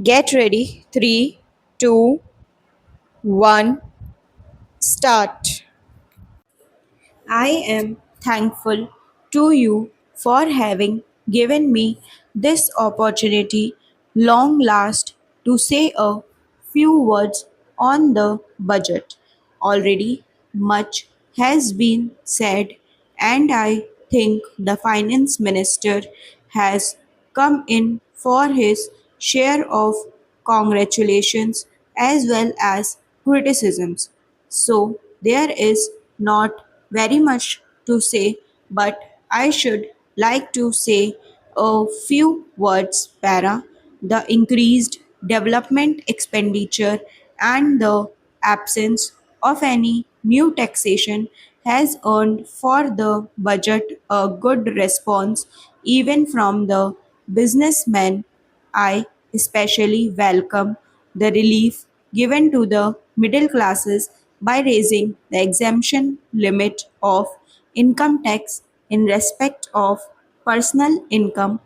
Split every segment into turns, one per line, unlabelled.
Get ready. Three, two, one, start. I am thankful to you for having given me this opportunity long last to say a few words on the budget. Already much has been said, and I think the finance minister has come in for his share of congratulations as well as criticisms. So there is not very much to say, but I should like to say a few words para the increased development expenditure and the absence of any new taxation has earned for the budget a good response even from the businessmen. I especially welcome the relief given to the middle classes by raising the exemption limit of income tax in respect of personal income.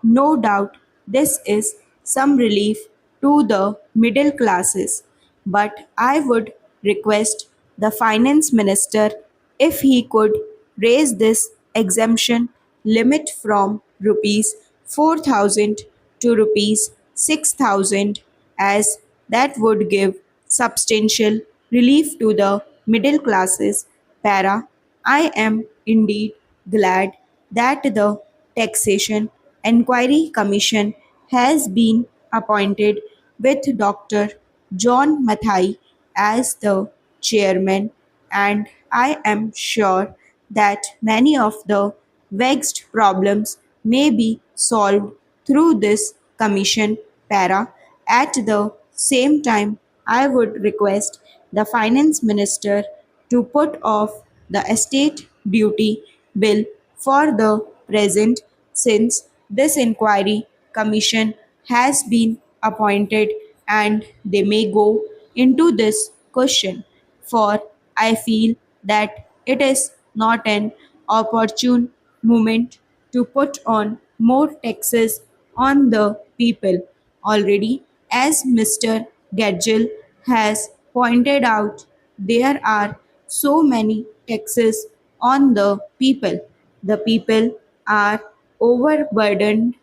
No doubt this is some relief to the middle classes, but I would request the finance minister if he could raise this exemption limit from rupees 4,000 to rupees 6,000, as that would give substantial relief to the middle classes. Para, I am indeed glad that the Taxation Enquiry Commission has been appointed with Dr. John Mathai as the chairman, and I am sure that many of the vexed problems may be solved through this commission. Para. At the same time, I would request the finance minister to put off the estate duty bill for the present, since this inquiry commission has been appointed and they may go into this question. For I feel that it is not an opportune moment to put on more taxes on the people. Already, as Mr. Gadgil has pointed out, there are so many taxes on the people. The people are overburdened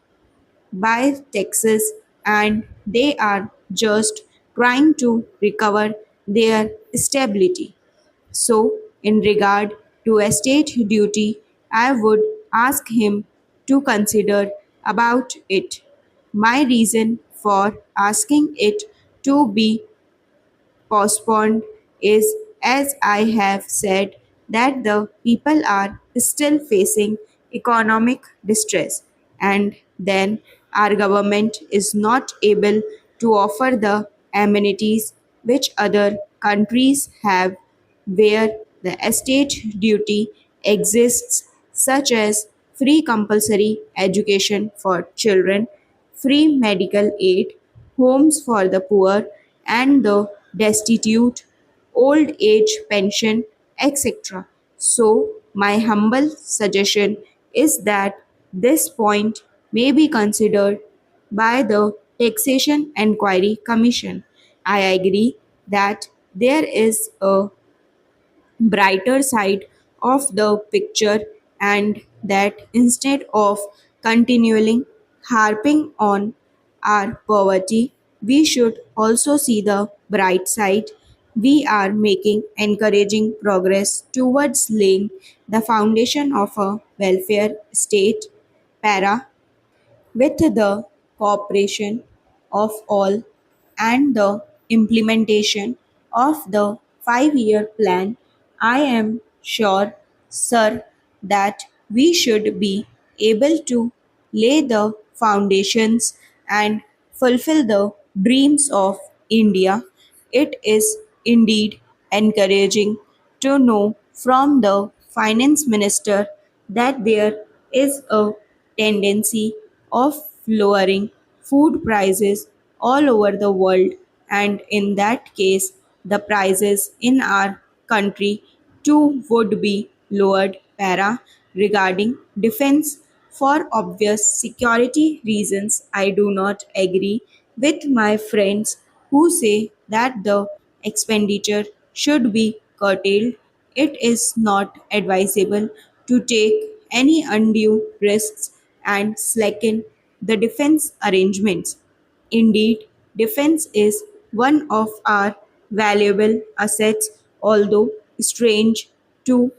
by taxes and they are just trying to recover their stability. So, in regard to estate duty, I would ask him to consider about it. My reason for asking it to be postponed is, as I have said, that the people are still facing economic distress, and then our government is not able to offer the amenities which other countries have, where the estate duty exists, such as free compulsory education for children, free medical aid, homes for the poor and the destitute, old age pension, etc. So, my humble suggestion is that this point may be considered by the Taxation Enquiry Commission. I agree that there is a brighter side of the picture, and that instead of continually harping on our poverty, we should also see the bright side. We are making encouraging progress towards laying the foundation of a welfare state. Para, with the cooperation of all and the implementation of the 5-year plan, I am sure, sir, that we should be able to lay the foundations and fulfill the dreams of India. It is indeed encouraging to know from the finance minister that there is a tendency of lowering food prices all over the world, and in that case the prices in our country too would be lowered. Para, regarding defense, for obvious security reasons I do not agree with my friends who say that the expenditure should be curtailed. It is not advisable to take any undue risks and slacken the defense arrangements. Indeed, defense is one of our valuable assets, although strange to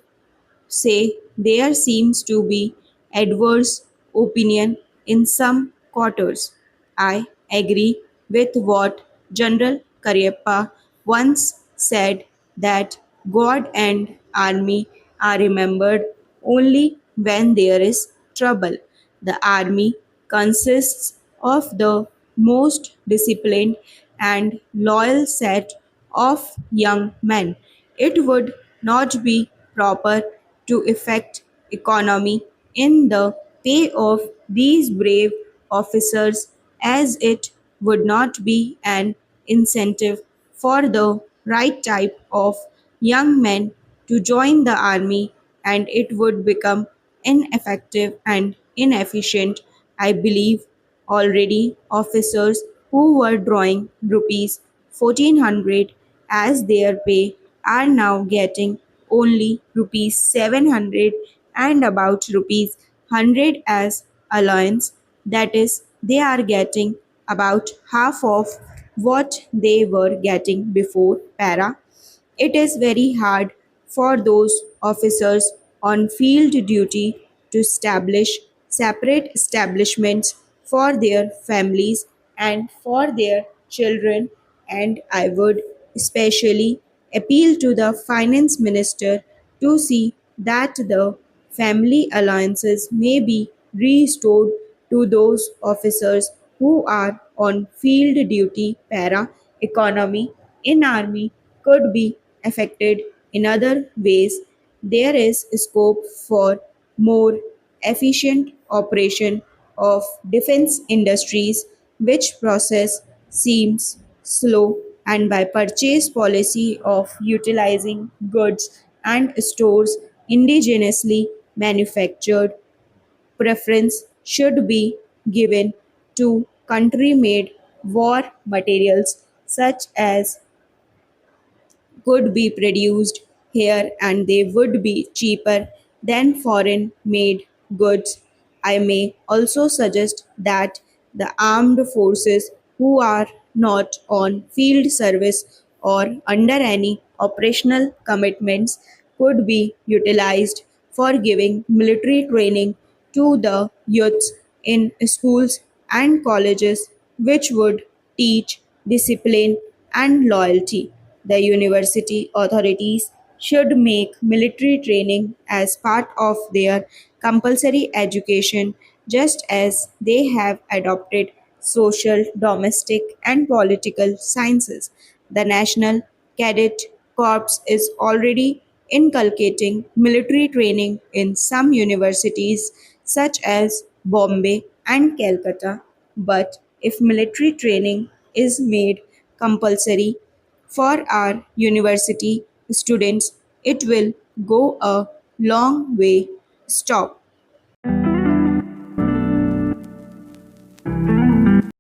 say there seems to be adverse opinion in some quarters. I agree with what General Cariappa once said that God and army are remembered only when there is trouble. The army consists of the most disciplined and loyal set of young men. It would not be proper to affect economy in the pay of these brave officers, as it would not be an incentive for the right type of young men to join the army, and it would become ineffective and inefficient. I believe already officers who were drawing rupees 1400 as their pay are now getting only rupees 700 and about rupees 100 as allowance. That is, they are getting about half of what they were getting before para. It is very hard for those officers on field duty to establish separate establishments for their families and for their children, and I would especially appeal to the finance minister to see that the family alliances may be restored to those officers who are on field duty. Para economy in army could be affected in other ways. There is scope for more efficient operation of defense industries, which process seems slow, and by purchase policy of utilizing goods and stores indigenously manufactured. Preference should be given to country made war materials such as could be produced here and they would be cheaper than foreign made goods. I may also suggest that the armed forces who are not on field service or under any operational commitments could be utilized for giving military training to the youths in schools and colleges, which would teach discipline and loyalty. The university authorities should make military training as part of their compulsory education, just as they have adopted social, domestic, and political sciences. The National Cadet Corps is already inculcating military training in some universities, such as Bombay and Calcutta. But if military training is made compulsory for our university students, it will go a long way. Stop.